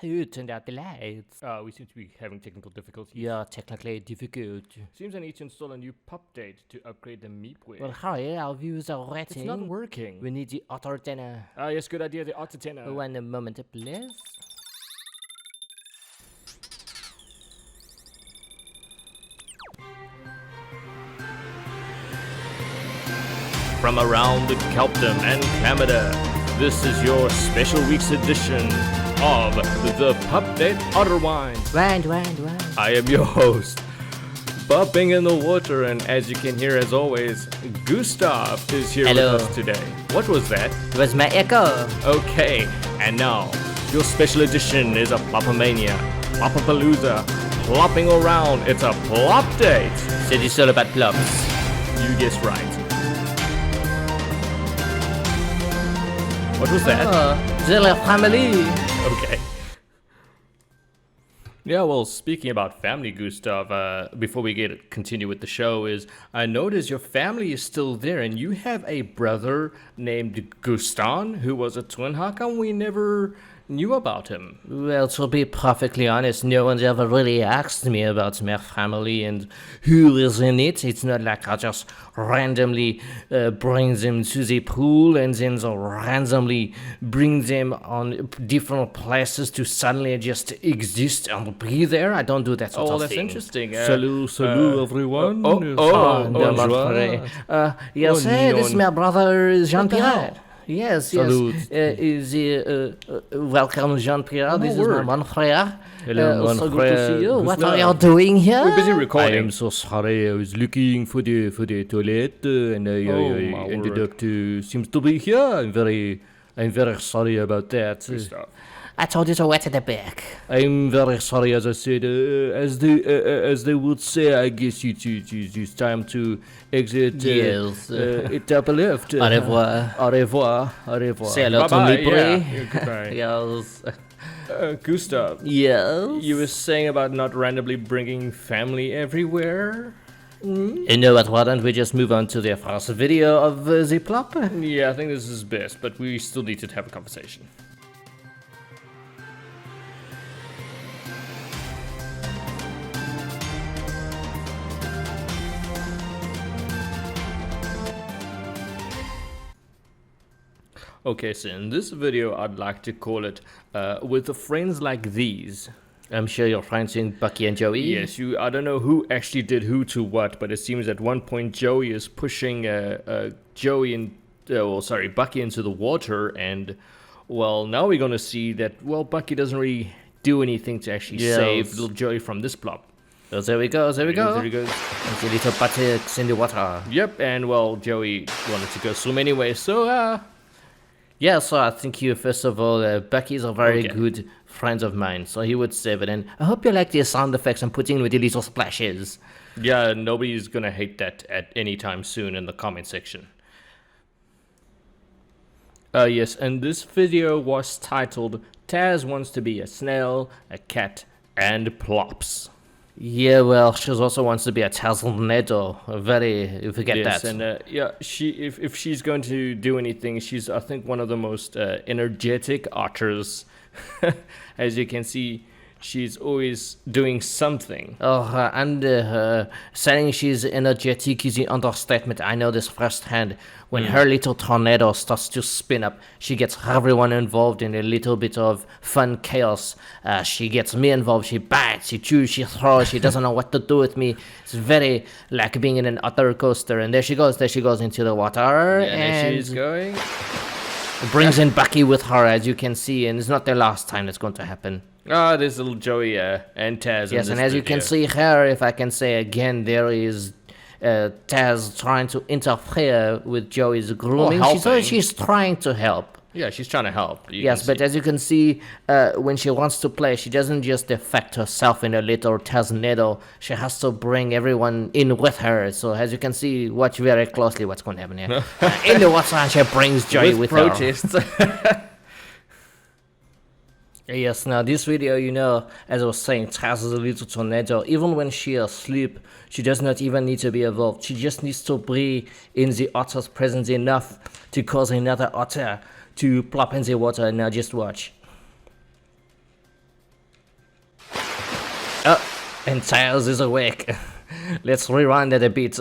Who turned out the lights? We seem to be having technical difficulties. Yeah, technically difficult. Seems I need to install a new PUPDATE to upgrade the meep with. Well, hurry, our views are rating. It's not working. We need the otter tenor. Yes, good idea, the otter tenor. One moment, please. From around the Kelpdom and Canada, this is your special week's edition of the PUPDATE Otterwind. Wind. I am your host, bopping in the water, and as you can hear, as always, Gustav is here Hello. with us today. What was that? It was my echo. Okay, and now, your special edition is a Plopomania, Plopapalooza, plopping around. It's a plop date. So it's all about plops. You guessed right. What was that? The La family. Okay. Yeah, well, speaking about family, Gustav, before we continue with the show, is I noticed your family is still there, and you have a brother named Gustan who was a twin. How come we never knew about him? Well, to be perfectly honest, no one's ever really asked me about my family and who is in it. It's not like I just randomly bring them to the pool and then randomly bring them on different places to suddenly just exist and be there. I don't do that sort of that's thing. interesting. Salut, everyone. Yes, this is my brother Jean-Pierre. Yes. Salut. Welcome, Jean-Pierre. This is my word. monfrère. Hello, So good monfrère. to see you. What Gustav. are you doing here? We're busy I recording. am so sorry. I was looking for the toilet, and my the word. doctor seems to be here. I'm very sorry about that. Gustav. I told you to wet the back. I'm very sorry, as I said. As they would say, I guess it's time to exit. Yes. It up left. Au revoir. Au revoir. Au revoir. Say hello to Bye-bye. me, Yeah, goodbye. Yes. Gustav, Yes. you were saying about not randomly bringing family everywhere? You know what, why don't we just move on to the first video of the plop? Yeah, I think this is best, but we still need to have a conversation. Okay, so in this video, I'd like to call it with friends like these. I'm sure your friends in Bucky and Joey. Yes, I don't know who actually did who to what, but it seems at one point Joey is pushing Bucky into the water, and well, now we're gonna see that Bucky doesn't really do anything to actually Yes. save little Joey from this plop. So there we go. There he goes. And the little buttocks in the water. Yep, and well, Joey wanted to go swim anyway, so Yeah, so I think you, first of all, Bucky's a very Okay. good friend of mine, so he would save it. And I hope you like the sound effects I'm putting with the little splashes. yeah, nobody's gonna hate that at any time soon in the comment section. Yes, and this video was titled Taz wants to be a snail, a cat, and plops. Yeah, well, she also wants to be a tornado. You forget Yes, that. and if she's going to do anything, she's I think one of the most energetic otters. As you can see, she's always doing something. Saying she's energetic is the understatement. I know this firsthand. When her little tornado starts to spin up, she gets everyone involved in a little bit of fun chaos. She gets me involved. She bites, she chews, she throws. She doesn't know what to do with me. It's very like being in an otter coaster. And there she goes into the water. And there and she's going. brings in Bucky with her, as you can see. And it's not the last time that's going to happen. There's little Joey and Taz. Yes, and as you can see here, if I can say again, there is Taz trying to interfere with Joey's grooming. helping. She's trying to help. Yeah, she's trying to help. Yes, but as you can see, when she wants to play, she doesn't just affect herself in a little tornado. She has to bring everyone in with her. So as you can see, watch very closely what's going to happen here. In the water, and she brings Joey with her. protests. Yes, now this video, as I was saying, Taz is a little tornado. Even when she's asleep, she does not even need to be involved. She just needs to be in the otter's presence enough to cause another otter to plop in the water. Now just watch. And Tails is awake. Let's rewind it a bit.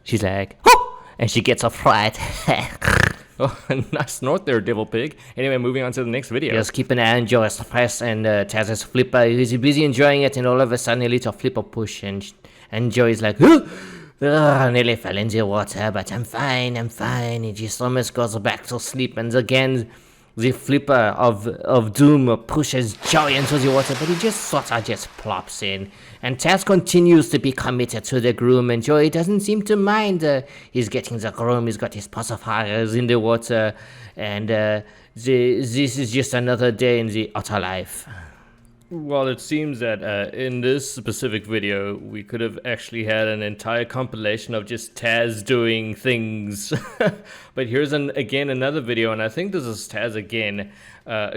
She's like, "Whoop!" And she gets a fright. Oh, nice snort there, devil pig. Anyway, moving on to the next video. Just keep an eye on Joey's face and Taz's flipper. He's busy enjoying it, and all of a sudden a little flipper push, and Joey's like, "Huh!" I nearly fell into the water, but I'm fine. He just almost goes back to sleep, and again, the flipper of doom pushes Joey into the water, but he just sort of just plops in. And Taz continues to be committed to the groom, and Joey doesn't seem to mind. He's getting the groom, he's got his pacifiers in the water, and this is just another day in the Otter life. Well, it seems that in this specific video, we could have actually had an entire compilation of just Taz doing things. But here's again another video, and I think this is Taz again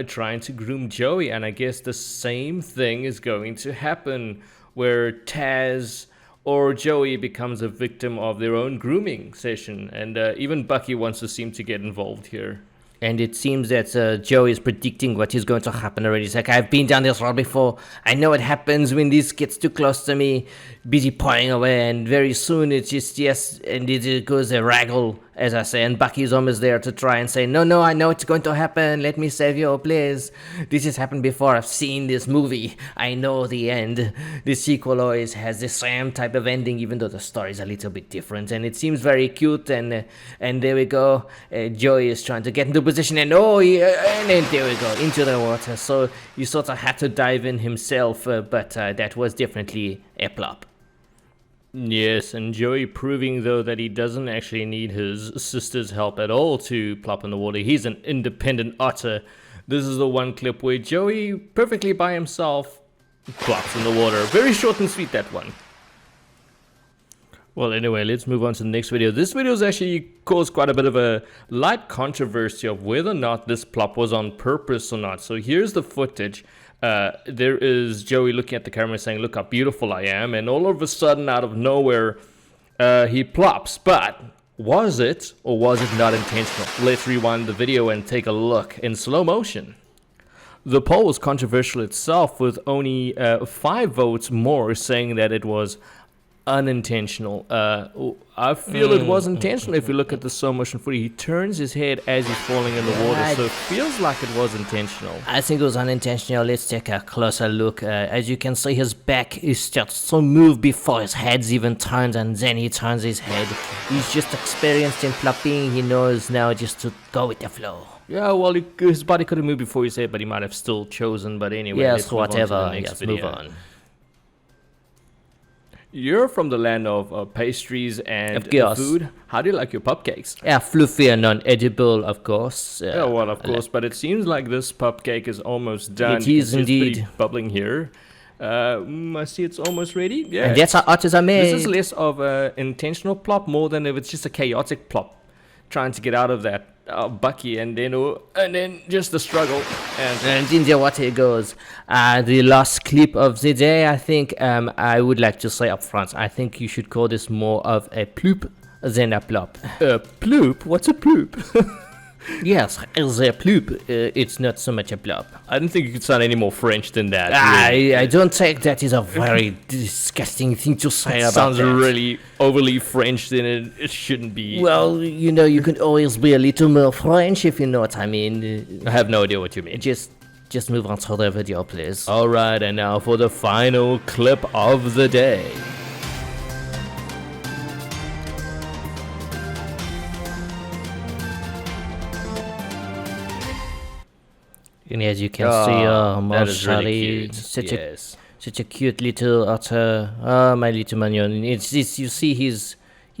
trying to groom Joey, and I guess the same thing is going to happen, where Taz or Joey becomes a victim of their own grooming session, and even Bucky wants to seem to get involved here. And it seems that Joey is predicting what is going to happen already. He's like, I've been down this road before. I know what happens when this gets too close to me. Busy pawing away, and very soon it's just, yes, and it goes a raggle, as I say. And Bucky's almost there to try and say, no, I know it's going to happen. Let me save you, please. This has happened before. I've seen this movie. I know the end. The sequel always has the same type of ending, even though the story is a little bit different. And it seems very cute, and there we go. Joey is trying to get into position, and and then there we go, into the water. So you sort of had to dive in himself, but that was definitely a plop. Yes, and Joey proving, though, that he doesn't actually need his sister's help at all to plop in the water. He's an independent otter. This is the one clip where Joey, perfectly by himself, plops in the water. Very short and sweet, that one. Well, anyway, let's move on to the next video. This video has actually caused quite a bit of a light controversy of whether or not this plop was on purpose or not. So here's the footage. There is Joey looking at the camera saying, look how beautiful I am, and all of a sudden, out of nowhere, he plops. But was it, or was it not intentional? Let's rewind the video and take a look in slow motion. The poll was controversial itself, with only 5 votes more saying that it was unintentional. I feel it was intentional. If you look at the slow motion footage, he turns his head as he's falling in the water, so it feels like it was intentional. I think it was unintentional. Let's take a closer look. As you can see, his back is starts to move before his head's even turned, and then he turns his head. He's just experienced in flopping. He knows now just to go with the flow. Yeah, well, his body could have moved before his head, but he might have still chosen. But anyway, yes, whatever. Let's Move on. You're from the land of pastries and food. How do you like your cupcakes? Yeah, fluffy and non-edible, of course. Yeah, well, of course, but it seems like this cupcake is almost done. It is indeed. Pretty bubbling here. I see it's almost ready. Yeah, and that's how otters are made. This is less of an intentional plop, more than if it's just a chaotic plop, trying to get out of that Bucky, and then just the struggle. And in the water it goes. The last clip of the day, I think, I would like to say up front, I think you should call this more of a ploop than a plop. A ploop? What's a ploop? Yes, it's a ploop. It's not so much a plop. I don't think you could sound any more French than that. I don't think that is a very disgusting thing to say about sounds that. really overly French, then it shouldn't be. Well, you know, you can always be a little more French, if you know what I mean. I have no idea what you mean. Just move on to the video, please. Alright, and now for the final clip of the day. And as you can see, that is really Marshall, cute. such a cute little otter. My little Manion. It's this, you see, he's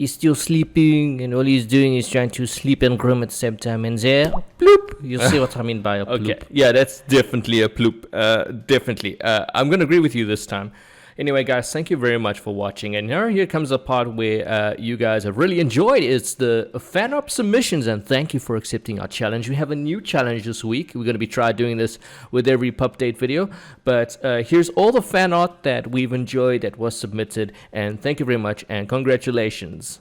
still sleeping, and all he's doing is trying to sleep and groom at the same time. And there, bloop! You see what I mean by a bloop. Okay, yeah, that's definitely a ploop. Definitely. I'm going to agree with you this time. Anyway, guys, thank you very much for watching. And now here comes the part where you guys have really enjoyed. It's the fan art submissions, and thank you for accepting our challenge. We have a new challenge this week. We're going to be doing this with every PUPDATE video. But here's all the fan art that we've enjoyed that was submitted. And thank you very much, and congratulations.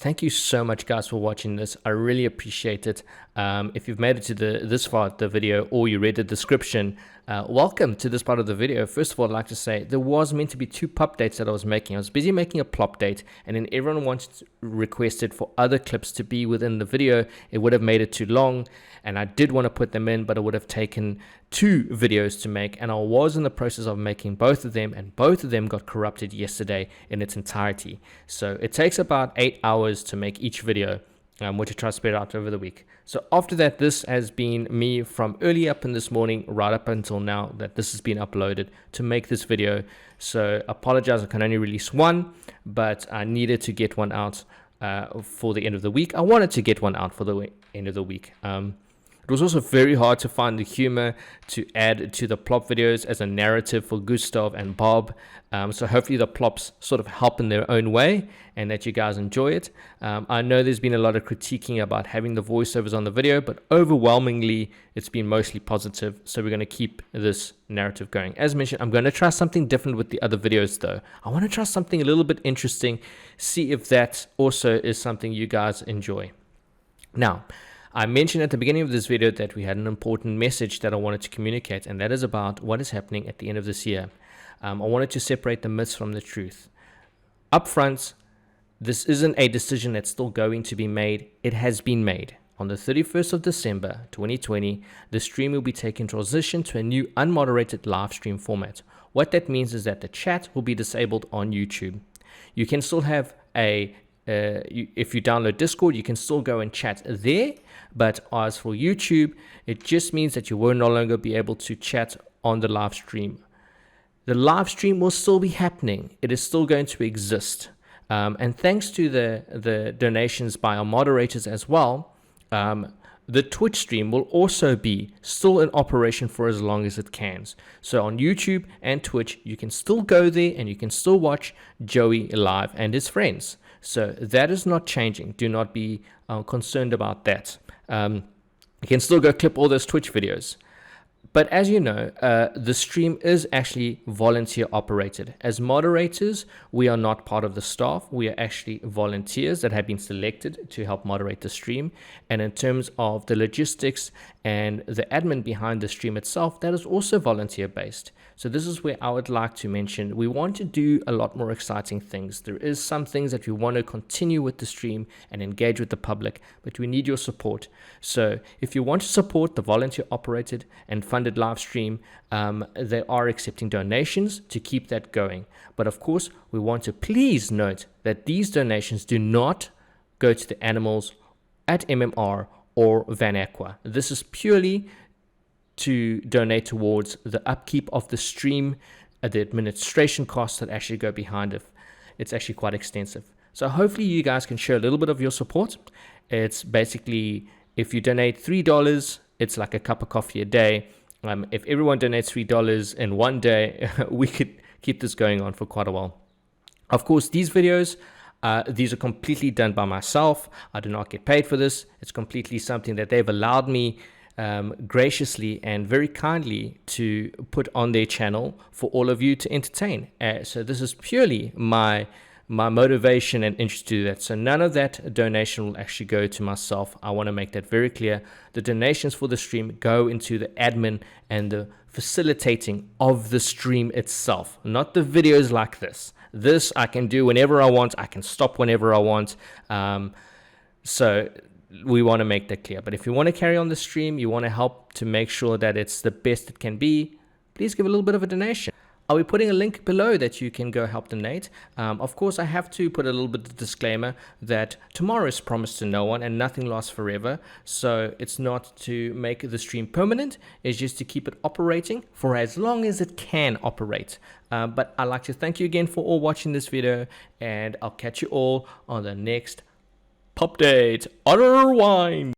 Thank you so much, guys, for watching this. I really appreciate it. If you've made it to this far of the video, or you read the description, welcome to this part of the video. First of all, I'd like to say there was meant to be 2 pup dates that I was making. I was busy making a plop date, and then everyone requested for other clips to be within the video. It would have made it too long, and I did want to put them in, but it would have taken 2 videos to make, and I was in the process of making both of them, and both of them got corrupted yesterday in its entirety. So it takes about 8 hours to make each video, which I try to spread out over the week. So after that, this has been me from early up in this morning right up until now that this has been uploaded to make this video. So I apologize, I can only release one, but I needed to get one out for the end of the week. I wanted to get one out for the end of the week. It was also very hard to find the humor to add to the plop videos as a narrative for Gustav and Bob. So hopefully the plops sort of help in their own way and that you guys enjoy it. I know there's been a lot of critiquing about having the voiceovers on the video, but overwhelmingly it's been mostly positive. So we're going to keep this narrative going. As mentioned, I'm going to try something different with the other videos though. I want to try something a little bit interesting, see if that also is something you guys enjoy. Now, I mentioned at the beginning of this video that we had an important message that I wanted to communicate, and that is about what is happening at the end of this year. I wanted to separate the myths from the truth. Up front, this isn't a decision that's still going to be made. It has been made. On the 31st of December 2020, the stream will be taking transition to a new unmoderated live stream format. What that means is that the chat will be disabled on YouTube. You can still have if you download Discord, you can still go and chat there. But as for YouTube, it just means that you will no longer be able to chat on the live stream. The live stream will still be happening. It is still going to exist. And thanks to the donations by our moderators as well, the Twitch stream will also be still in operation for as long as it can. So on YouTube and Twitch, you can still go there and you can still watch Joey live and his friends. So that is not changing. Do not be concerned about that. You can still go clip all those Twitch videos. But as you know, the stream is actually volunteer operated. As moderators, we are not part of the staff. We are actually volunteers that have been selected to help moderate the stream. And in terms of the logistics and the admin behind the stream itself, that is also volunteer based. So this is where I would like to mention, we want to do a lot more exciting things. There is some things that we want to continue with the stream and engage with the public, but we need your support. So if you want to support the volunteer operated and funded live stream, they are accepting donations to keep that going. But of course, we want to please note that these donations do not go to the animals at MMR or Van Aqua. This is purely to donate towards the upkeep of the stream, the administration costs that actually go behind it. It's actually quite extensive. So hopefully you guys can share a little bit of your support. It's basically, if you donate $3, it's like a cup of coffee a day. If everyone donates $3 in one day, we could keep this going on for quite a while. Of course, these videos, these are completely done by myself. I do not get paid for this. It's completely something that they've allowed me graciously and very kindly to put on their channel for all of you to entertain. So this is purely my motivation and interest to do that. So none of that donation will actually go to myself. I want to make that very clear. The donations for the stream go into the admin and the facilitating of the stream itself, not the videos like this. This I can do whenever I want. I can stop whenever I want. So we want to make that clear. But if you want to carry on the stream, you want to help to make sure that it's the best it can be, please give a little bit of a donation. I'll be putting a link below that you can go help donate. Of course, I have to put a little bit of disclaimer that tomorrow is promised to no one and nothing lasts forever. So it's not to make the stream permanent. It's just to keep it operating for as long as it can operate. But I'd like to thank you again for all watching this video, and I'll catch you all on the next PUPDATE Otterwind.